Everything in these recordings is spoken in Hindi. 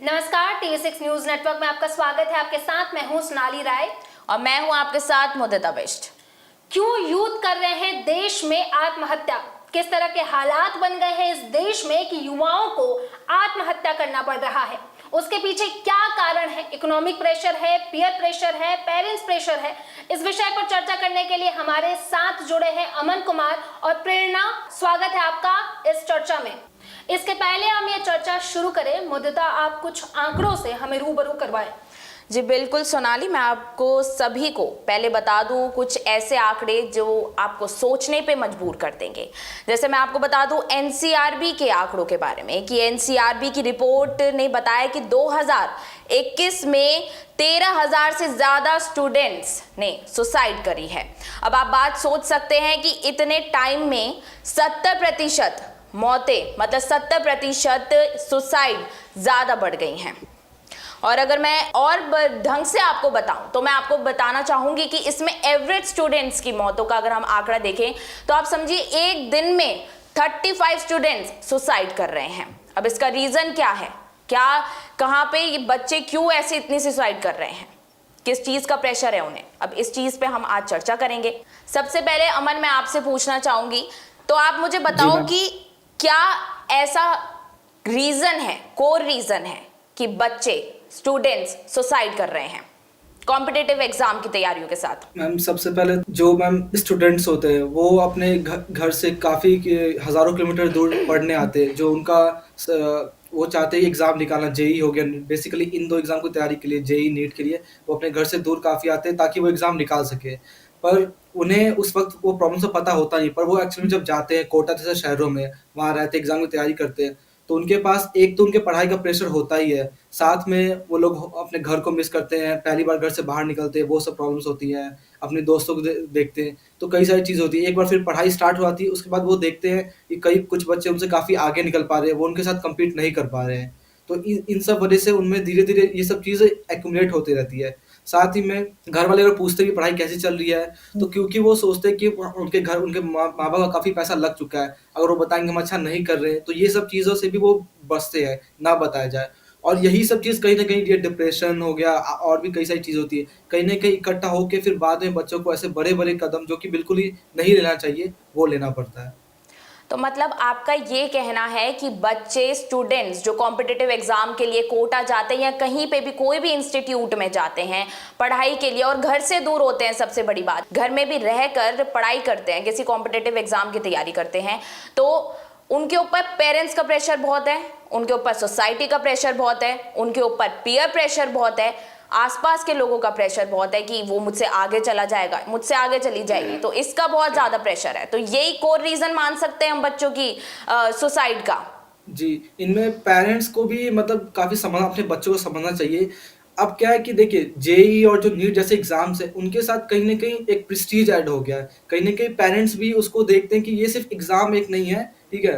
नमस्कार, टीवी6 न्यूज नेटवर्क में आपका स्वागत है। आपके साथ मैं हूं सोनाली राय और मैं हूं आपके साथ मुदिता बिष्ट। क्यों यूथ कर रहे हैं देश में आत्महत्या? किस तरह के हालात बन गए हैं इस देश में कि युवाओं को आत्महत्या करना पड़ रहा है? उसके पीछे क्या कारण है? इकोनॉमिक प्रेशर है, पीयर प्रेशर है, पेरेंट्स प्रेशर है? इस विषय पर चर्चा करने के लिए हमारे साथ जुड़े हैं अमन कुमार और प्रेरणा। स्वागत है आपका इस चर्चा में। इसके पहले हम ये चर्चा शुरू करें, मुदिता आप कुछ आंकड़ों से हमें रूबरू करवाएं। जी बिल्कुल सोनाली, मैं आपको सभी को पहले बता दूं कुछ ऐसे आंकड़े जो आपको सोचने पे मजबूर कर देंगे। जैसे मैं आपको बता दूं एनसीआरबी के आंकड़ों के बारे में कि एनसीआरबी की रिपोर्ट ने बताया कि 2021 में 13,000 से ज्यादा स्टूडेंट्स ने सुसाइड करी है। अब आप बात सोच सकते हैं कि इतने टाइम में 70% मौतें, मतलब 70% सुसाइड ज्यादा बढ़ गई हैं। और अगर मैं और ढंग से आपको बताऊं तो मैं आपको बताना चाहूंगी कि इसमें एवरेज स्टूडेंट्स की मौतों का अगर हम आंकड़ा देखें तो आप समझिए एक दिन में 35 स्टूडेंट्स सुसाइड कर रहे हैं। अब इसका रीजन क्या है? कहां पे ये बच्चे क्यों ऐसे इतनी सुसाइड कर रहे हैं? किस चीज का प्रेशर है उन्हें? अब इस चीज पे हम आज चर्चा करेंगे। सबसे पहले अमन, मैं आपसे पूछना चाहूंगी, तो आप मुझे बताओ कि क्या ऐसा रीजन है, कोर रीजन है कि बच्चे स्टूडेंट्स सुसाइड कर रहे हैं कॉम्पिटिटिव एग्जाम की तैयारियों के साथ? मैम सबसे पहले जो स्टूडेंट्स होते हैं वो अपने घर से काफ़ी हज़ारों किलोमीटर दूर पढ़ने आते हैं। जो उनका वो चाहते हैं एग्ज़ाम निकालना, जेई हो गया, बेसिकली इन दो एग्ज़ाम की तैयारी के लिए, जेई नीट के लिए वो अपने घर से दूर काफ़ी आते हैं ताकि वो एग्ज़ाम निकाल सके। पर उन्हें उस वक्त वो प्रॉब्लम से पता होता नहीं, पर वो एक्चुअली जब जाते हैं कोटा जैसे शहरों में, वहाँ रहते एग्ज़ाम की तैयारी करते हैं, तो उनके पास एक तो उनके पढ़ाई का प्रेशर होता ही है, साथ में वो लोग अपने घर को मिस करते हैं, पहली बार घर से बाहर निकलते हैं, वो सब प्रॉब्लम्स होती हैं, अपने दोस्तों को देखते हैं, तो कई सारी चीज़ होती है। एक बार फिर पढ़ाई स्टार्ट हो जाती है, उसके बाद वो देखते हैं कि कुछ बच्चे उनसे काफ़ी आगे निकल पा रहे हैं, वो उनके साथ कम्पीट नहीं कर पा रहे हैं। तो इन सब वजह से उनमें धीरे-धीरे ये सब चीज़ें एक्युमुलेट होती रहती है। साथ ही में घर वाले अगर पूछते हैं कि पढ़ाई कैसी चल रही है, तो क्योंकि वो सोचते हैं कि उनके माँ-बाप का काफ़ी पैसा लग चुका है, अगर वो बताएँगे हम अच्छा नहीं कर रहे हैं, तो ये सब चीज़ों से भी वो बचते हैं, ना बताया जाए। और यही सब चीज़ कहीं न कहीं ये डिप्रेशन हो गया, और भी कई सारी चीज़ होती है, कहीं न कहीं इकट्ठा होके फिर बाद में बच्चों को ऐसे बड़े-बड़े कदम जो कि बिल्कुल ही नहीं लेना चाहिए, वो लेना पड़ता है। तो मतलब आपका ये कहना है कि बच्चे, स्टूडेंट्स जो कॉम्पिटिटिव एग्जाम के लिए कोटा जाते हैं या कहीं पे भी कोई भी इंस्टीट्यूट में जाते हैं पढ़ाई के लिए और घर से दूर होते हैं, सबसे बड़ी बात घर में भी रहकर पढ़ाई करते हैं, किसी कॉम्पिटिटिव एग्जाम की तैयारी करते हैं, तो उनके ऊपर पेरेंट्स का प्रेशर बहुत है, उनके ऊपर सोसाइटी का प्रेशर बहुत है, उनके ऊपर पीयर प्रेशर बहुत है, आसपास के लोगों का प्रेशर बहुत है कि वो मुझसे आगे चला जाएगा, मुझसे आगे चली जाएगी, तो इसका बहुत ज्यादा प्रेशर है। तो यही कोर रीजन मान सकते हैं हम बच्चों की सुसाइड का। जी, इनमें पेरेंट्स को भी मतलब काफ़ी अपने बच्चों को समझना चाहिए। अब क्या है कि देखिए, जेईई और जो नीट जैसे एग्ज़ाम्स हैं, उनके साथ कहीं न कहीं एक प्रेस्टीज ऐड हो गया है। कहीं न कहीं पेरेंट्स भी उसको देखते हैं कि ये सिर्फ़ एग्ज़ाम एक नहीं है, ठीक है?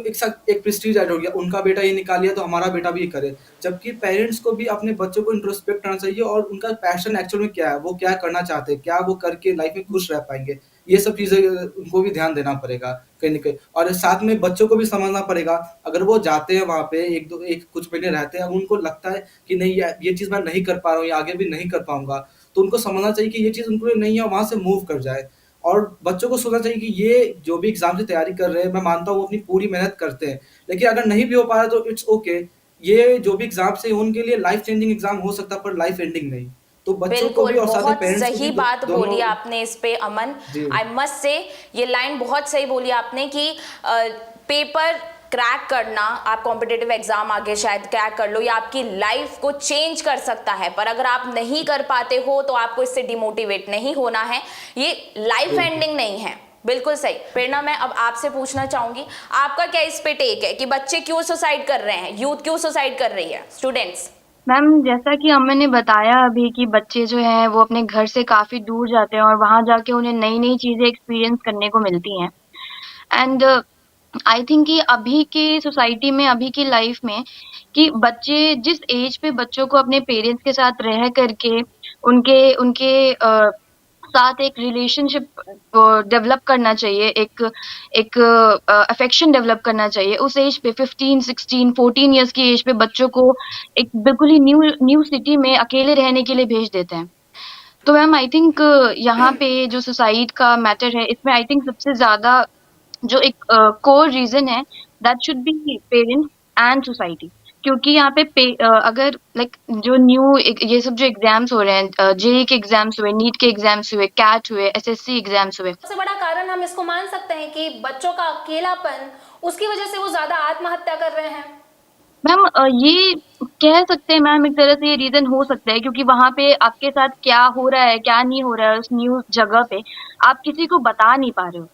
एक साथ एक प्रेस्टीज ऐड हो गया, उनका बेटा ये निकाल लिया तो हमारा बेटा भी ये करे। जबकि पेरेंट्स को भी अपने बच्चों को इंट्रोस्पेक्ट करना चाहिए और उनका पैशन एक्चुअल में क्या है, वो क्या करना चाहते हैं, क्या वो करके लाइफ़ में खुश रह पाएँगे, ये सब चीज़ें उनको भी ध्यान देना पड़ेगा कहीं न कहीं। और साथ में बच्चों को भी समझना पड़ेगा, अगर वो जाते हैं वहाँ पे एक कुछ महीने रहते हैं, अब उनको लगता है कि नहीं ये चीज़ मैं नहीं कर पा रहा हूँ या आगे भी नहीं कर पाऊँगा, तो उनको समझना चाहिए कि ये चीज़ उनको लिए नहीं है, वहाँ से मूव कर जाए। और बच्चों को सोचना चाहिए कि ये जो भी एग्ज़ाम की तैयारी कर रहे हैं, मैं मानता हूँ वो अपनी पूरी मेहनत करते हैं, लेकिन अगर नहीं भी हो पा रहा है तो इट्स ओके। ये जो भी एग्ज़ाम्स है उनके लिए लाइफ़ चेंजिंग एग्ज़ाम हो सकता है, पर लाइफ़ एंडिंग नहीं। तो बच्चों को भी बिल्कुल, और साथ में बहुत पेरेंट्स को भी सही बात दोनों। बोली आपने इस पे अमन। जी। आई मस्ट से ये लाइन बहुत सही बोली आपने कि पेपर क्रैक करना, आप कॉम्पिटिटिव एग्जाम आगे शायद क्रैक कर लो या आपकी लाइफ को चेंज कर सकता है, पर अगर आप नहीं कर पाते हो तो आपको इससे डिमोटिवेट नहीं होना है, ये लाइफ एंडिंग नहीं है। बिल्कुल सही। प्रेरणा, मैं अब आपसे पूछना चाहूंगी, आपका क्या इस पे टेक है कि बच्चे क्यों सुसाइड कर रहे हैं, यूथ क्यों सुसाइड कर रही है, स्टूडेंट्स? मैम, जैसा कि अमन ने बताया अभी कि बच्चे जो हैं वो अपने घर से काफ़ी दूर जाते हैं और वहाँ जाके उन्हें नई-नई चीज़ें एक्सपीरियंस करने को मिलती हैं। एंड आई थिंक कि अभी की सोसाइटी में, अभी की लाइफ में कि बच्चे जिस एज पे बच्चों को अपने पेरेंट्स के साथ रह करके उनके उनके साथ एक रिलेशनशिप डेवलप करना चाहिए, एक एक अफेक्शन डेवलप करना चाहिए। उस एज पे 15, 16, 14 इयर्स की एज पे बच्चों को एक बिल्कुल ही न्यू न्यू सिटी में अकेले रहने के लिए भेज देते हैं। तो मैम आई थिंक यहाँ पे जो सुसाइड का मैटर है, इसमें आई थिंक सबसे ज़्यादा जो एक कोर रीज़न है, that should be parents and society. क्योंकि यहाँ पे अगर लाइक जो न्यू ये सब जो एग्जाम्स हो रहे हैं, जेईई के एग्जाम्स हुए, नीट के एग्जाम्स हुए, कैट हुए, एसएससी एग्जाम्स हुए, सबसे बड़ा कारण हम इसको मान सकते हैं कि बच्चों का अकेलापन, उसकी वजह से वो ज्यादा आत्महत्या कर रहे हैं। मैम ये कह सकते हैं मैम, एक तरह से ये रीज़न हो सकता है क्योंकि वहाँ पे आपके साथ क्या हो रहा है, क्या नहीं हो रहा है उस न्यू जगह पे, आप किसी को बता नहीं पा रहे हो।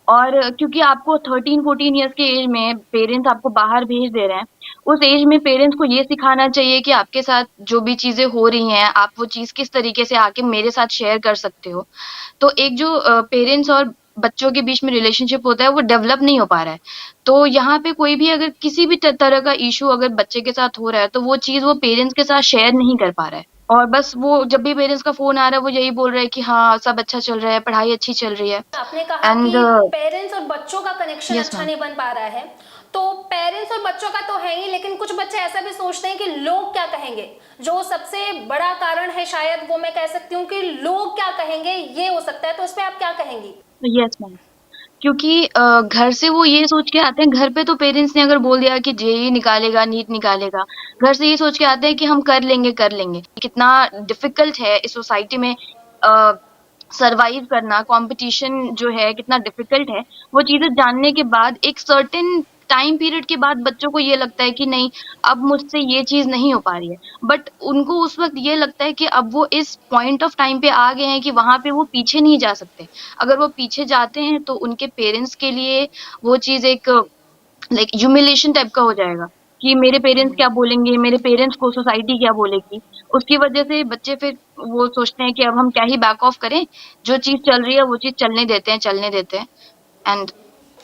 और क्योंकि आपको 13-14 इयर्स के एज में पेरेंट्स आपको बाहर भेज दे रहे हैं, उस एज में पेरेंट्स को ये सिखाना चाहिए कि आपके साथ जो भी चीज़ें हो रही हैं, आप वो चीज़ किस तरीके से आके मेरे साथ शेयर कर सकते हो। तो एक जो पेरेंट्स और बच्चों के बीच में रिलेशनशिप होता है, वो डेवलप नहीं हो पा रहा है। तो यहाँ पे कोई भी अगर किसी भी तरह का इश्यू अगर बच्चे के साथ हो रहा है, तो वो चीज़ वो पेरेंट्स के साथ शेयर नहीं कर पा रहा है। और बस वो जब भी पेरेंट्स का फ़ोन आ रहा है, वो यही बोल रहा है कि हाँ, सब अच्छा चल रहा है, पढ़ाई अच्छी चल रही है। आपने कहा एंड कि पेरेंट्स और बच्चों का कनेक्शन यस अच्छा मैम। नहीं बन पा रहा है, तो पेरेंट्स और बच्चों का तो है ही, लेकिन कुछ बच्चे ऐसा भी सोचते हैं कि लोग क्या कहेंगे। जो सबसे बड़ा कारण है शायद, वो मैं कह सकती हूँ कि लोग क्या कहेंगे, ये हो सकता है। तो इस पे आप क्या कहेंगी? Yes ma'am. क्योंकि घर से वो ये सोच के आते हैं, घर पे तो पेरेंट्स ने अगर बोल दिया कि जेईई निकालेगा, नीट निकालेगा, घर से ये सोच के आते हैं कि हम कर लेंगे, कर लेंगे। कितना डिफ़िकल्ट है इस सोसाइटी में सर्वाइव करना, कॉम्पिटिशन जो है कितना डिफ़िकल्ट है, वो चीज़ें जानने के बाद एक सर्टेन टाइम पीरियड के बाद बच्चों को ये लगता है कि नहीं, अब मुझसे ये चीज़ नहीं हो पा रही है। बट उनको उस वक़्त ये लगता है कि अब वो इस पॉइंट ऑफ टाइम पे आ गए हैं कि वहाँ पे वो पीछे नहीं जा सकते। अगर वो पीछे जाते हैं तो उनके पेरेंट्स के लिए वो चीज़ एक लाइक ह्यूमिलिएशन टाइप का हो जाएगा कि मेरे पेरेंट्स क्या बोलेंगे, मेरे पेरेंट्स को सोसाइटी क्या बोलेगी। उसकी वजह से बच्चे फिर वो सोचते हैं कि अब हम क्या ही बैक ऑफ करें, जो चीज़ चल रही है वो चीज़ चलने देते हैं एंड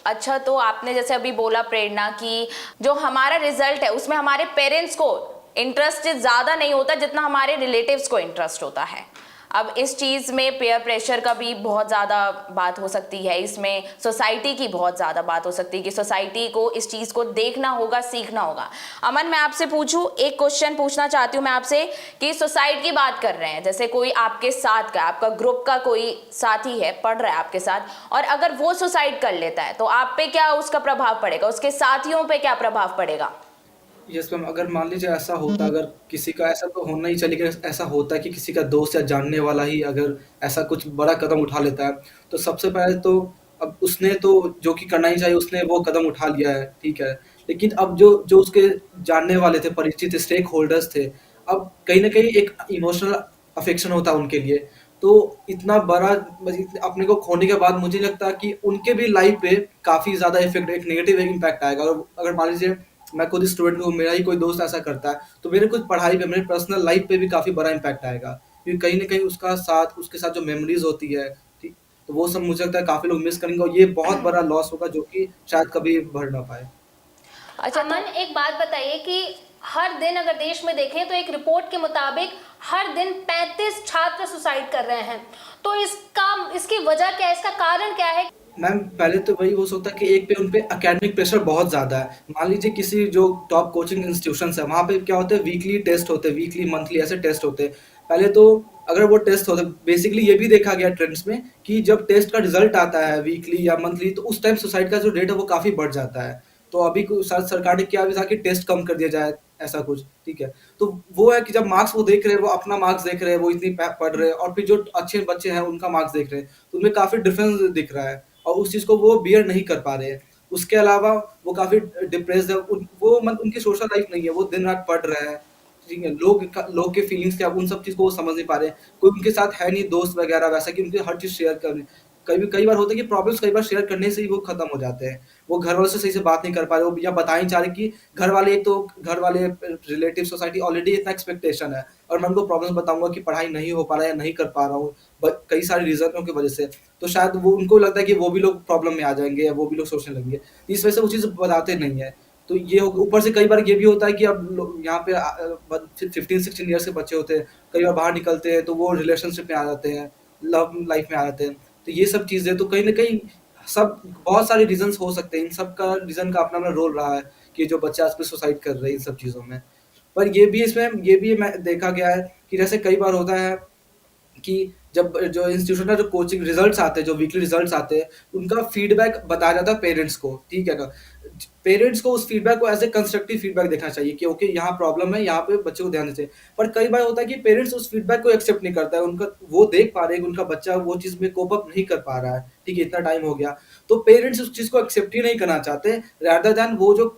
अच्छा, तो आपने जैसे अभी बोला प्रेरणा कि जो हमारा रिजल्ट है उसमें हमारे पेरेंट्स को इंटरेस्ट ज़्यादा नहीं होता जितना हमारे रिलेटिव्स को इंटरेस्ट होता है। अब इस चीज़ में पेयर प्रेशर का भी बहुत ज़्यादा बात हो सकती है, इसमें सोसाइटी की बहुत ज़्यादा बात हो सकती है कि सोसाइटी को इस चीज़ को देखना होगा, सीखना होगा। अमन, मैं आपसे पूछूं, एक क्वेश्चन पूछना चाहती हूँ मैं आपसे कि सोसाइटी की बात कर रहे हैं, जैसे कोई आपके साथ का, आपका ग्रुप का कोई साथी है, पढ़ रहा है आपके साथ, और अगर वो सुसाइड कर लेता है तो आप पे क्या उसका प्रभाव पड़ेगा, उसके साथियों पे क्या प्रभाव पड़ेगा? यस मैम, अगर मान लीजिए ऐसा होता, अगर किसी का, ऐसा तो होना ही चाहिए, लेकिन ऐसा होता है कि किसी का दोस्त या जानने वाला ही अगर ऐसा कुछ बड़ा कदम उठा लेता है, तो सबसे पहले तो अब उसने तो जो कि करना ही चाहिए, उसने वो कदम उठा लिया है, ठीक है। लेकिन अब जो जो उसके जानने वाले थे, परिचित स्टेक होल्डर्स थे, अब कहीं न कहीं एक इमोशनल अफेक्शन होता है उनके लिए। तो इतना बड़ा अपने को खोने के बाद मुझे लगता है कि उनके भी लाइफ़ पे काफ़ी ज़्यादा इफ़ेक्ट, एक नेगेटिव इम्पैक्ट आएगा। और अगर मान लीजिए मैं खुद स्टूडेंट हूँ, मेरा ही कोई दोस्त ऐसा करता है, तो मेरे कुछ पढ़ाई पे, मेरे पर्सनल लाइफ़ पे भी काफ़ी बड़ा इम्पैक्ट आएगा। क्योंकि कहीं न कहीं उसके साथ जो मेमोरीज़ होती है, ठीक, तो वो सब मुझे लगता है काफ़ी लोग मिस करेंगे और ये बहुत बड़ा लॉस होगा जो कि शायद कभी भर ना पाए। अच्छा, अमन, एक बात बताइए कि हर दिन अगर देश में देखें तो एक रिपोर्ट के मुताबिक हर दिन 35 छात्र सुसाइड कर रहे हैं। तो इसकी वजह क्या है, इसका कारण क्या है? मैम, पहले तो वही हो सकता है कि एक पे उन पे एकेडमिक प्रेशर बहुत ज़्यादा है। मान लीजिए किसी जो टॉप कोचिंग इंस्टीट्यूशंस है, वहाँ पे क्या होता है, वीकली टेस्ट होते हैं, वीकली, मंथली ऐसे टेस्ट होते हैं। पहले तो अगर वो टेस्ट होते, बेसिकली ये भी देखा गया ट्रेंड्स में कि जब टेस्ट का रिज़ल्ट आता है वीकली या मंथली, तो उस टाइम सुसाइड का जो रेट है वो काफ़ी बढ़ जाता है। तो अभी सरकार ने किया भी था कि टेस्ट कम कर दिया जाए, ऐसा कुछ, ठीक है। तो वो है कि जब मार्क्स वो देख रहे हैं, वो अपना मार्क्स देख रहे हैं, वो इतनी पढ़ रहे हैं, और फिर जो अच्छे बच्चे हैं उनका मार्क्स देख रहे हैं, तो उनमें काफ़ी डिफरेंस दिख रहा है। और उस चीज़ को वो बियर नहीं कर पा रहे हैं। उसके अलावा वो काफ़ी डिप्रेस्ड है, उनकी सोशल लाइफ़ नहीं है, वो दिन-रात पढ़ रहे हैं, ठीक है? लोग के फीलिंग्स क्या, उन सब चीज़ को वो समझ नहीं पा रहे हैं। कोई उनके साथ है नहीं दोस्त वगैरह वैसा कि उनके हर चीज़ शेयर करें। कई बार होता है कि प्रॉब्लम्स कई बार शेयर करने से ही वो खत्म हो जाते हैं। वो घरवालों से सही से बात नहीं कर पा रहे, वो या बता ही नहीं चाह रहे कि घर वाले रिलेटिव सोसाइटी ऑलरेडी इतना एक्सपेक्टेशन है, और मैं उनको प्रॉब्लम्स बताऊँगा कि पढ़ाई नहीं हो पा रहा है या नहीं कर पा रहा हूँ, कई सारे रीज़नों की वजह से। तो शायद वो, उनको लगता है कि वो भी लोग प्रॉब्लम में आ जाएँगे या वो भी लोग सोचने लगेंगे। तो इस वजह से वो चीज़ बताते नहीं है। तो ये ऊपर से कई बार ये भी होता है कि अब यहाँ पे 15-16 ईयर्स के बच्चे होते हैं, कई बार बाहर निकलते हैं तो वो रिलेशनशिप में आ जाते हैं। लव लाइफ में आ जाते हैं। तो ये सब चीज़ें तो कहीं न कहीं सब बहुत सारे रीज़न्स हो सकते हैं, इन सब का रीज़न का अपना-अपना रोल रहा है कि जो बच्चे आजकल सुसाइड कर रहे हैं इन सब चीज़ों में। पर ये भी मैं देखा गया है कि जैसे कई बार होता है कि जब जो इंस्टीट्यूशन का जो कोचिंग रिजल्ट्स आते हैं, जो वीकली रिजल्ट्स आते हैं, उनका फीडबैक बताया जाता है पेरेंट्स को, ठीक है ना? पेरेंट्स को उस फीडबैक को एज़ ए कंस्ट्रक्टिव फीडबैक देखना चाहिए कि ओके यहाँ प्रॉब्लम है, यहाँ पे बच्चे को ध्यान देना चाहिए। पर कई बार होता है कि पेरेंट्स उस फीडबैक को एक्सेप्ट नहीं करता है, उनका वो देख पा रहे हैं कि उनका बच्चा वो चीज़ में कोप अप नहीं कर पा रहा है, ठीक है, इतना टाइम हो गया। तो पेरेंट्स उस चीज़ को एक्सेप्ट ही नहीं करना चाहते, रादर दैन वो जो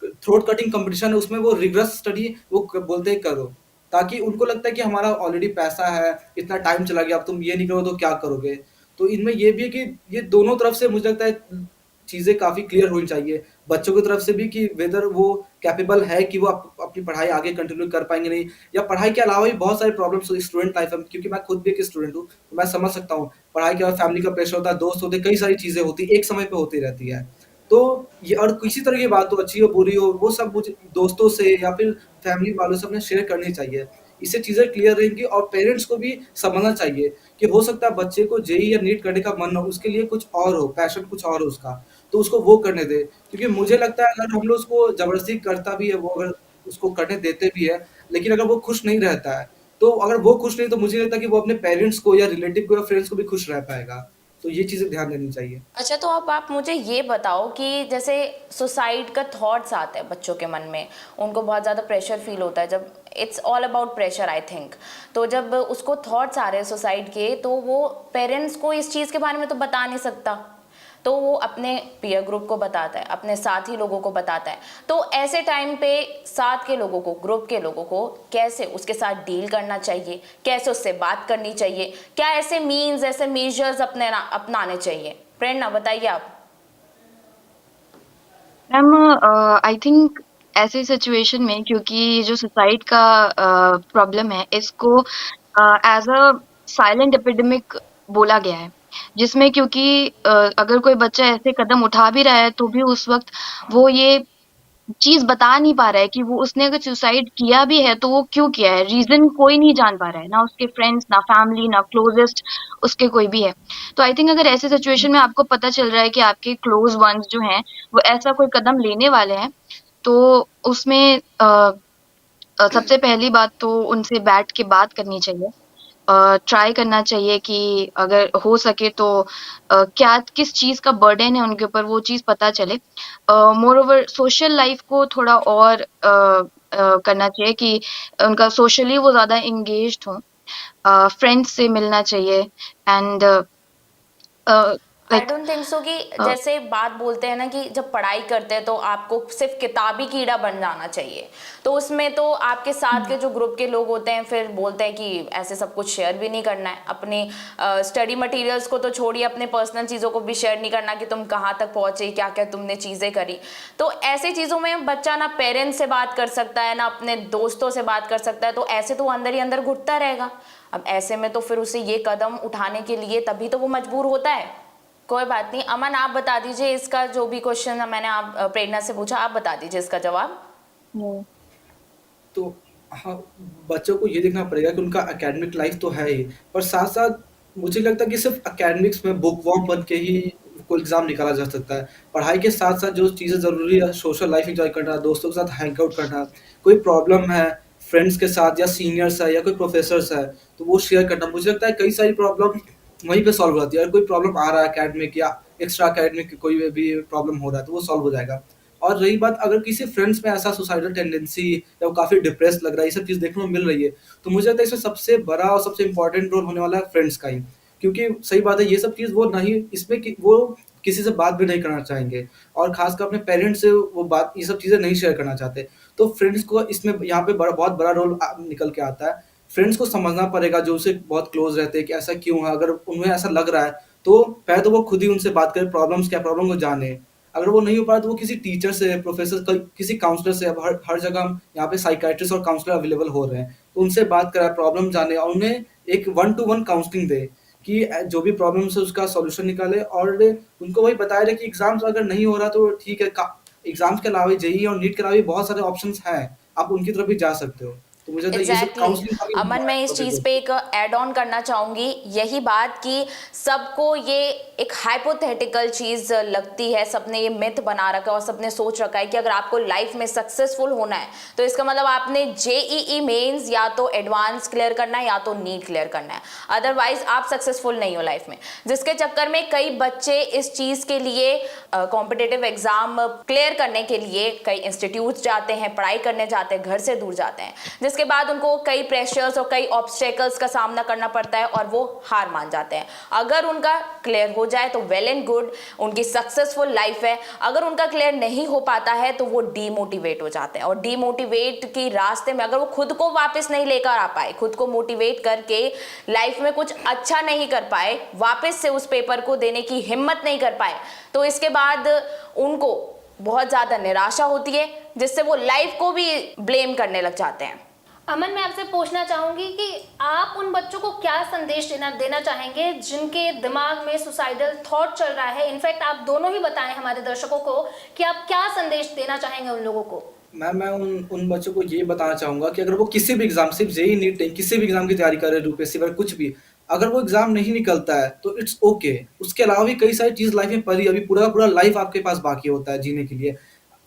थ्रोट कटिंग कॉम्पिटिशन है उसमें वो रिग्रेस स्टडी वो बोलते हैं करो। ताकि उनको लगता है कि हमारा ऑलरेडी पैसा है, इतना टाइम चला गया, अब तुम ये नहीं करो तो क्या करोगे? तो इनमें ये भी है कि ये दोनों तरफ से मुझे लगता है चीज़ें काफ़ी क्लियर होनी चाहिए। बच्चों की तरफ से भी कि वेदर वो कैपेबल है कि वो अपनी पढ़ाई आगे कंटिन्यू कर पाएँगे नहीं, या पढ़ाई के अलावा भी बहुत सारे प्रॉब्लम्स स्टूडेंट लाइफ में, क्योंकि मैं खुद भी एक स्टूडेंट हूँ, तो मैं समझ सकता हूँ। पढ़ाई के बाद फैमिली का प्रेशर होता है, दोस्त होते हैं, कई सारी चीज़ें होती हैं, एक समय पे होती रहती है। तो ये और किसी तरह की बात हो, अच्छी हो, बुरी हो, वो सब मुझे दोस्तों से या फिर फैमिली वालों से अपने शेयर करनी चाहिए। इससे चीज़ें क्लियर रहेंगी और पेरेंट्स को भी समझना चाहिए कि हो सकता है बच्चे को जेईई या नीट करने का मन हो, उसके लिए कुछ और हो, पैशन कुछ और हो उसका, तो उसको वो करने दें। क्योंकि मुझे लगता है अगर हम लोग उसको ज़बरदस्ती करता भी है, वो अगर उसको करने देते भी हैं, लेकिन अगर वो खुश नहीं रहता है, तो अगर वो खुश नहीं तो मुझे नहीं लगता कि वो अपने पेरेंट्स को या रिलेटिव को या फ्रेंड्स को भी खुश रह पाएगा। तो ये चीज़ें ध्यान देनी चाहिए। अच्छा, तो अब आप मुझे ये बताओ कि जैसे सुसाइड का थॉट्स आते हैं बच्चों के मन में, उनको बहुत ज़्यादा प्रेशर फील होता है, जब it's all about pressure I think. तो जब उसको थॉट्स आ रहे हैं सुसाइड के, तो वो पेरेंट्स को इस चीज़ के बारे में तो बता नहीं सकता, तो वो अपने पीयर ग्रुप को बताता है, अपने साथी लोगों को बताता है। तो ऐसे टाइम पे साथ के लोगों को, ग्रुप के लोगों को कैसे उसके साथ डील करना चाहिए, कैसे उससे बात करनी चाहिए, क्या ऐसे मीन्स, ऐसे मेजर्स अपनाने चाहिए? प्रेरणा बताइए आप। मैम आई थिंक ऐसे सिचुएशन में, क्योंकि जो सुसाइड का प्रॉब्लम है, इसको एज अ साइलेंट एपिडेमिक बोला गया है, जिसमें क्योंकि अगर कोई बच्चा ऐसे कदम उठा भी रहा है तो भी उस वक्त वो ये चीज बता नहीं पा रहा है कि वो उसने अगर सुसाइड किया भी है तो वो क्यों किया है, रीजन कोई नहीं जान पा रहा है, ना उसके फ्रेंड्स, ना फैमिली, ना क्लोजेस्ट उसके कोई भी है। तो आई थिंक अगर ऐसे सिचुएशन में आपको पता चल रहा है कि आपके क्लोज वंस जो हैं वो ऐसा कोई कदम लेने वाले हैं, तो उसमें सबसे पहली बात तो उनसे बैठ के बात करनी चाहिए। ट्राई करना चाहिए कि अगर हो सके तो क्या किस चीज़ का बर्डन है उनके ऊपर, वो चीज़ पता चले। मोरओवर सोशल लाइफ को थोड़ा और करना चाहिए कि उनका सोशली वो ज़्यादा एंगेज्ड हों, फ्रेंड्स से मिलना चाहिए and I like don't think so कि जैसे बात बोलते हैं ना कि जब पढ़ाई करते हैं तो आपको सिर्फ किताबी कीड़ा बन जाना चाहिए, तो उसमें तो आपके साथ के जो ग्रुप के लोग होते हैं फिर बोलते हैं कि ऐसे सब कुछ शेयर भी नहीं करना है, अपनी स्टडी मटेरियल्स को तो छोड़िए, अपने पर्सनल चीज़ों को भी शेयर नहीं करना कि तुम कहाँ तक पहुँचे, क्या क्या तुमने चीज़ें करी। तो ऐसे चीज़ों में बच्चा ना पेरेंट्स से बात कर सकता है, ना अपने दोस्तों से बात कर सकता है, तो ऐसे तो अंदर ही अंदर घुटता रहेगा। अब ऐसे में तो फिर उसे ये कदम उठाने के लिए तभी तो वो मजबूर होता है। कोई बात नहीं, अमन आप बता दीजिए इसका, जो भी क्वेश्चन मैंने आप प्रेरणा से पूछा, आप बता दीजिए इसका जवाब। तो हाँ, बच्चों को ये देखना पड़ेगा कि उनका एकेडमिक लाइफ तो है ही, पर साथ-साथ मुझे लगता है कि सिर्फ़ एकेडमिक्स में बुकवर्म बन के ही कोई एग्ज़ाम निकाला जा सकता है। पढ़ाई के साथ-साथ जो चीज़ें ज़रूरी है, सोशल लाइफ़ एन्जॉय करना, दोस्तों के साथ हैंग आउट करना, कोई प्रॉब्लम है फ्रेंड्स के साथ या सीनियर्स है या कोई प्रोफ़ेसर्स है, तो वो शेयर करना। मुझे लगता है कई सारी प्रॉब्लम वहीं पे सॉल्व हो जाती है। अगर कोई प्रॉब्लम आ रहा है एकेडमिक या एक्स्ट्रा एकेडमिक कोई भी प्रॉब्लम हो रहा है, तो वो सॉल्व हो जाएगा। और रही बात अगर किसी फ्रेंड्स में ऐसा सुसाइडल टेंडेंसी या वो काफ़ी डिप्रेस्ड लग रहा है, ये सब चीज़ देखने को मिल रही है, तो मुझे लगता है इसमें सबसे बड़ा और सबसे इम्पोर्टेंट रोल होने वाला है फ्रेंड्स का ही। क्योंकि सही बात है, ये सब चीज़ वो नहीं इसमें कि वो किसी से बात भी नहीं करना चाहेंगे और ख़ासकर अपने पेरेंट्स से वो बात ये सब चीज़ें नहीं शेयर करना चाहते। तो फ्रेंड्स को इसमें यहाँ पे बहुत बड़ा रोल निकल के आता है। फ्रेंड्स को समझना पड़ेगा जो उससे बहुत क्लोज़ रहते हैं कि ऐसा क्यों है? अगर उन्हें ऐसा लग रहा है, तो पहले तो वो खुद ही उनसे बात करें, प्रॉब्लम्स क्या प्रॉब्लम को जाने। अगर वो नहीं हो पा रहा तो वो किसी टीचर से, प्रोफ़ेसर किसी काउंसलर से, अब हर हर जगह हम यहाँ पे साइकियाट्रिस्ट और काउंसलर अवेलेबल हो रहे हैं। तो उनसे बात कराएँ, प्रॉब्लम जाने और उन्हें एक वन टू वन काउंसलिंग दें कि जो भी प्रॉब्लम्स है उसका सॉल्यूशन निकालें और उनको वही बताया जाए कि एग्ज़ाम्स अगर नहीं हो रहा तो ठीक है, एग्ज़ाम्स के अलावा जेईई और नीट के अलावा भी बहुत सारे ऑप्शंस हैं, आप उनकी तरफ भी जा सकते हो। तो मुझे लगता है ये सब एग्जैक्टली काउंसलिंग का भी अमन, मैं इस चीज पे एक ऐड ऑन करना चाहूंगी, यही बात कि सबको ये एक हाइपोथेटिकल चीज लगती है, सबने ये मिथ बना रखा है और सबने सोच रखा है कि अगर आपको लाइफ में सक्सेसफुल होना है तो इसका मतलब आपने जेईई मेंस या तो एडवांस क्लियर करना है या तो नीट क्लियर करना है, अदरवाइज आप सक्सेसफुल नहीं हो लाइफ में। जिसके चक्कर में कई बच्चे इस चीज के लिए कॉम्पिटिटिव एग्जाम क्लियर करने के लिए कई इंस्टीट्यूट जाते हैं, पढ़ाई करने जाते हैं, घर से दूर जाते हैं, जिसके बाद उनको कई प्रेशर्स और कई ऑब्स्टेकल्स का सामना करना पड़ता है और वो हार मान जाते हैं। अगर उनका क्लियर हो जाए तो वेल एंड गुड, उनकी सक्सेसफुल लाइफ है। अगर उनका क्लियर नहीं हो पाता है तो वो डीमोटिवेट हो जाते हैं और डीमोटिवेट की रास्ते में अगर वो खुद को वापस नहीं लेकर आ पाए, खुद को मोटिवेट करके लाइफ में कुछ अच्छा नहीं कर पाए, वापस से उस पेपर को देने की हिम्मत नहीं कर पाए, तो इसके बाद उनको बहुत ज़्यादा निराशा होती है, जिससे वो लाइफ को भी ब्लेम करने लग जाते हैं। अमन, मैं आपसे पूछना चाहूंगी कि आप उन बच्चों को क्या संदेश देना चाहेंगे जिनके दिमाग में सुसाइडल थॉट चल रहा है। इनफैक्ट आप दोनों ही बताएं हमारे दर्शकों को कि आप क्या संदेश देना चाहेंगे उन लोगों को। मैं उन बच्चों को ये बताना चाहूंगा कि अगर वो किसी भी एग्जाम, सिर्फ जेईई नीट नहीं, किसी भी एग्जाम की तैयारी कर रहे हैं, यूपीएससी वगैरह कुछ भी, अगर वो एग्जाम नहीं निकलता है तो इट्स ओके। उसके अलावा भी कई सारी चीज लाइफ में पड़ी, अभी पूरा पूरा लाइफ आपके पास बाकी होता है जीने के लिए।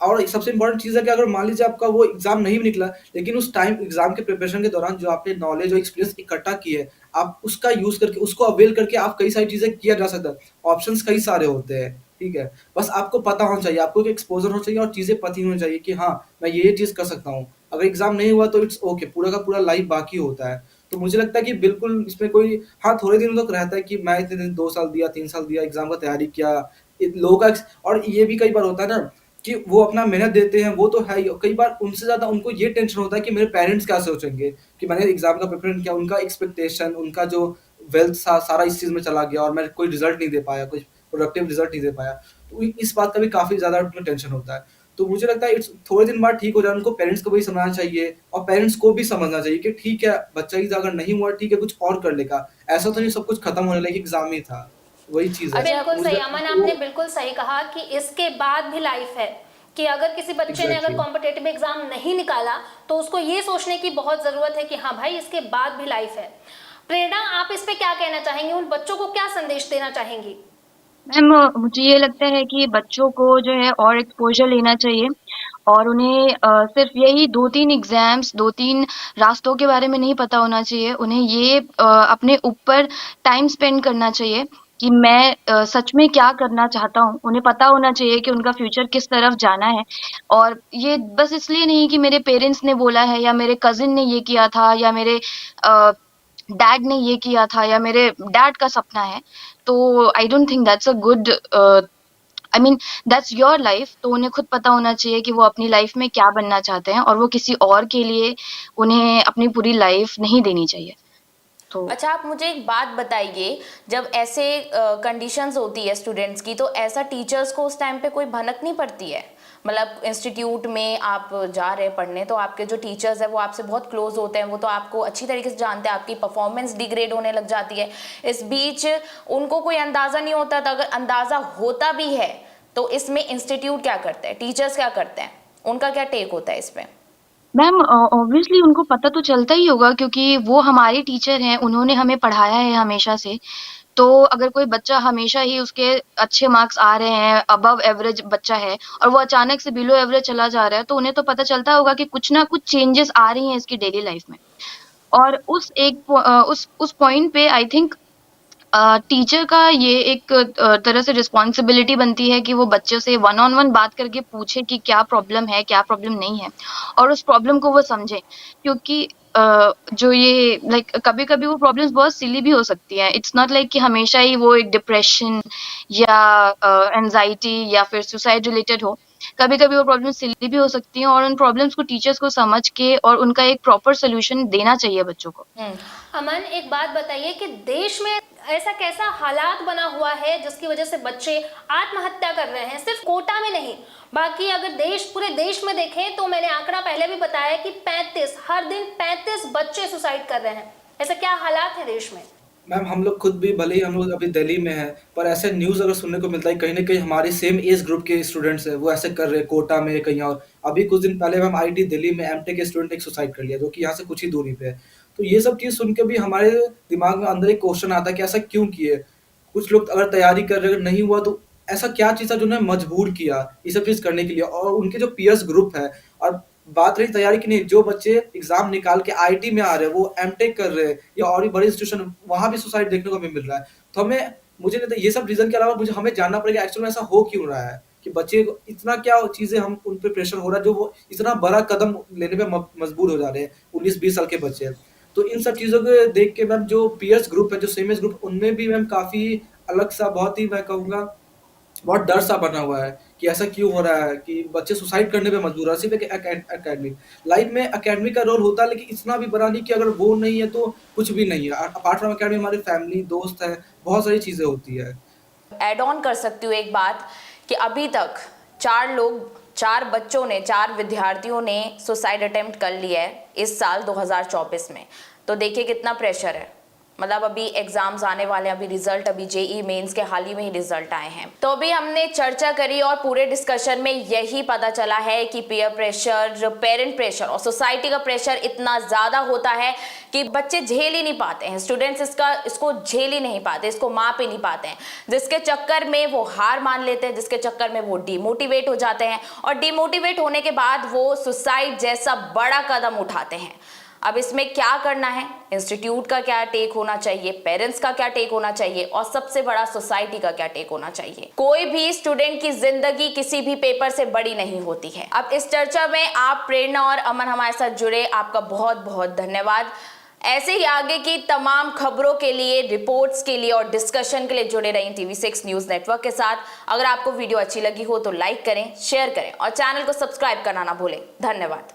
और सबसे इम्पोर्टेंट चीज़ है कि अगर मान लीजिए आपका वो एग्जाम नहीं भी निकला, लेकिन उस टाइम एग्जाम के प्रिपरेशन के दौरान जो आपने नॉलेज और एक्सपीरियंस इकट्ठा की है, आप उसका यूज करके, उसको अवेल करके आप कई सारी चीजें किया जा सकता है। ऑप्शंस कई सारे होते हैं, ठीक है। बस आपको पता होना चाहिए, आपको एक एक्सपोजर होना चाहिए और चीजें पता होनी चाहिए कि हाँ मैं ये चीज कर सकता हूँ। अगर एग्जाम नहीं हुआ तो इट्स ओके, पूरा का पूरा लाइफ बाकी होता है। तो मुझे लगता है कि बिल्कुल इसमें कोई, हाँ थोड़े दिन तक रहता है कि मैं इतने दिन 2 साल दिया, 3 साल दिया, एग्जाम का तैयारी किया, लोगों का और ये भी कई बार होता है ना कि वो अपना मेहनत देते हैं, वो तो है ही। कई बार उनसे ज़्यादा उनको ये टेंशन होता है कि मेरे पेरेंट्स क्या सोचेंगे कि मैंने एग्ज़ाम का प्रिपरेशन किया, उनका एक्सपेक्टेशन, उनका जो वेल्थ सारा इस चीज़ में चला गया और मैं कोई रिज़ल्ट नहीं दे पाया, कोई प्रोडक्टिव रिज़ल्ट नहीं दे पाया। तो इस बात का भी काफ़ी ज़्यादा उनको टेंशन होता है। तो मुझे लगता है इट्स थोड़े दिन बाद ठीक हो जाए, उनको पेरेंट्स को भी समझना चाहिए और पेरेंट्स को भी समझना चाहिए कि ठीक है, बच्चा ही अगर नहीं हुआ ठीक है, कुछ और कर लेगा। ऐसा तो नहीं सब कुछ खत्म होने लगा, एग्ज़ाम ही था। वही चीज़ है। बिल्कुल मुझे सही लगता है अमन, कि वो आपने बिल्कुल सही कहा कि इसके बाद भी लाइफ है, कि अगर किसी बच्चे ने अगर एग्ज़ैक्टली। कॉम्पिटेटिव एग्जाम नहीं निकाला तो उसको ये सोचने की बहुत जरूरत है कि हाँ भाई इसके बाद भी लाइफ है। प्रेरणा, आप इस पे क्या कहना चाहेंगे, उन बच्चों को क्या संदेश देना चाहेंगी? मैम, मुझे ये लगता है कि बच्चों को जो है और एक्सपोज़र लेना चाहिए और उन्हें सिर्फ़ यही 2-3 एग्ज़ाम्स, 2-3 रास्तों के बारे में नहीं पता होना चाहिए। उन्हें ये अपने ऊपर टाइम स्पेंड करना चाहिए कि मैं सच में क्या करना चाहता हूँ। उन्हें पता होना चाहिए कि उनका फ्यूचर किस तरफ जाना है और ये बस इसलिए नहीं कि मेरे पेरेंट्स ने बोला है या मेरे कज़िन ने ये किया था या मेरे अ, डैड ने ये किया था या मेरे डैड का सपना है। तो I don't think that's a good I mean that's your life. तो उन्हें खुद पता होना चाहिए कि वो अपनी लाइफ में क्या बनना चाहते हैं और वो किसी और के लिए उन्हें अपनी पूरी लाइफ नहीं देनी चाहिए। तो अच्छा, आप मुझे एक बात बताइए, जब ऐसे कंडीशंस होती है स्टूडेंट्स की, तो ऐसा टीचर्स को उस टाइम पे कोई भनक नहीं पड़ती है? मतलब इंस्टीट्यूट में आप जा रहे हैं पढ़ने, तो आपके जो टीचर्स हैं वो आपसे बहुत क्लोज होते हैं, वो तो आपको अच्छी तरीके से जानते हैं, आपकी परफॉर्मेंस डिग्रेड होने लग जाती है। इस बीच उनको कोई अंदाज़ा नहीं होता था, अगर अंदाज़ा होता भी है तो इसमें इंस्टीट्यूट क्या करते हैं, टीचर्स क्या करते हैं, उनका क्या टेक होता है इस पर? मैम, ऑब्वियसली उनको पता तो चलता ही होगा क्योंकि वो हमारे टीचर हैं, उन्होंने हमें पढ़ाया है हमेशा से। तो अगर कोई बच्चा हमेशा ही उसके अच्छे मार्क्स आ रहे हैं, अबव एवरेज बच्चा है और वो अचानक से बिलो एवरेज चला जा रहा है, तो उन्हें तो पता चलता होगा कि कुछ ना कुछ चेंजेस आ रही हैं इसकी डेली लाइफ में। और उस पॉइंट पे आई थिंक टीचर का ये एक तरह से रिस्पॉन्सिबिलिटी बनती है कि वो बच्चों से वन ऑन वन बात करके पूछे कि क्या प्रॉब्लम है, क्या प्रॉब्लम नहीं है और उस प्रॉब्लम को वो समझे। क्योंकि जो ये लाइक कभी-कभी वो प्रॉब्लम्स बहुत सिली भी हो सकती हैं। इट्स नॉट लाइक कि हमेशा ही वो एक डिप्रेशन या एंग्जायटी या फिर सुसाइड रिलेटेड हो। कभी-कभी वो प्रॉब्लम्स सिली भी हो सकती हैं और उन प्रॉब्लम्स को टीचर्स को समझ के और उनका एक प्रॉपर सॉल्यूशन देना चाहिए बच्चों को। अमन, एक बात बताइए कि देश में ऐसा कैसा हालात बना हुआ है जिसकी वजह से बच्चे आत्महत्या कर रहे हैं, सिर्फ कोटा में नहीं, बाकी अगर पूरे देश में देखें तो मैंने आंकड़ा पहले भी बताया कि 35 हर दिन 35 बच्चे सुसाइड कर रहे हैं। ऐसा क्या हालात है देश में? मैम हम लोग खुद भी भले ही हम लोग अभी दिल्ली में हैं, पर ऐसे न्यूज़ अगर सुनने को मिलता है कहीं न कहीं हमारे सेम एज ग्रुप के स्टूडेंट्स हैं, वो ऐसे कर रहे हैं कोटा में कहीं और। अभी कुछ दिन पहले मैम आईआईटी दिल्ली में एमटेक के स्टूडेंट ने एक सुसाइड कर लिया, जो कि यहाँ से कुछ ही दूरी पे है। तो ये सब चीज़ सुन के भी हमारे दिमाग में अंदर एक क्वेश्चन आता है कि ऐसा क्यों किए? कुछ लोग अगर तैयारी कर रहे हैं, अगर नहीं हुआ तो ऐसा क्या चीज़ था जो उन्हें मजबूर किया ये सब चीज़ करने के लिए? और उनके जो पीयर्स ग्रुप है और बात रही तैयारी की नहीं, जो बच्चे एग्ज़ाम निकाल के आईआईटी में आ रहे हैं, वो एमटेक कर रहे हैं या और भी बड़े इंस्टीट्यूशन वहाँ भी सुसाइड देखने को हमें मिल रहा है। तो मुझे लगता है ये सब रीज़न के अलावा मुझे हमें जानना पड़ेगा एक्चुअल में ऐसा हो क्यों रहा है? कि बच्चे को इतना क्या चीज़ें हम उन पे प्रेशर हो रहा है जो वो इतना बड़ा कदम लेने पे मजबूर हो जा रहे हैं, 19-20 साल के बच्चे। तो इन सब चीज़ों को देख के मैम जो पीयर्स ग्रुप है, जो सेम एज ग्रुप उनमें भी मैम काफ़ी अलग-सा बहुत ही मैं कहूँगा बहुत डर-सा बना हुआ है कि ऐसा क्यों हो रहा है कि बच्चे सुसाइड करने पे मजबूर है सिर्फ़ एक एकेडमिक। लाइफ़ में एकेडमिक का रोल होता है लेकिन इतना भी बड़ा नहीं कि अगर वो नहीं है तो कुछ भी नहीं है। अपार्ट फ्रॉम एकेडमिक हमारी फैमिली, दोस्त हैं, बहुत सारी चीज़ें होती है। ऐड ऑन कर सकती हूँ एक बात कि अभी तक 4 बच्चों ने, 4 विद्यार्थियों ने सुसाइड अटेम्प्ट कर लिया है इस साल 2024 में। तो देखिए कितना प्रेशर है। मतलब अभी एग्जाम्स आने वाले हैं, अभी रिजल्ट, अभी जेई मेंस के हाल ही में ही रिजल्ट आए हैं। तो अभी हमने चर्चा करी और पूरे डिस्कशन में यही पता चला है कि पीयर प्रेशर, पेरेंट प्रेशर और सोसाइटी का प्रेशर इतना ज्यादा होता है कि बच्चे झेल ही नहीं पाते हैं, स्टूडेंट्स इसको झेल ही नहीं पाते, इसको माप ही नहीं पाते हैं, जिसके चक्कर में वो हार मान लेते हैं, जिसके चक्कर में वो डिमोटिवेट हो जाते हैं और डिमोटिवेट होने के बाद वो सुसाइड जैसा बड़ा कदम उठाते हैं। अब इसमें क्या करना है, इंस्टीट्यूट का क्या टेक होना चाहिए, पेरेंट्स का क्या टेक होना चाहिए और सबसे बड़ा सोसाइटी का क्या टेक होना चाहिए। कोई भी स्टूडेंट की जिंदगी किसी भी पेपर से बड़ी नहीं होती है। अब इस चर्चा में आप प्रेरणा और अमन हमारे साथ जुड़े, आपका बहुत बहुत धन्यवाद। ऐसे ही आगे की तमाम खबरों के लिए, रिपोर्ट्स के लिए और डिस्कशन के लिए जुड़े रहें TV6 न्यूज नेटवर्क के साथ। अगर आपको वीडियो अच्छी लगी हो तो लाइक करें, शेयर करें और चैनल को सब्सक्राइब करना ना भूलें। धन्यवाद।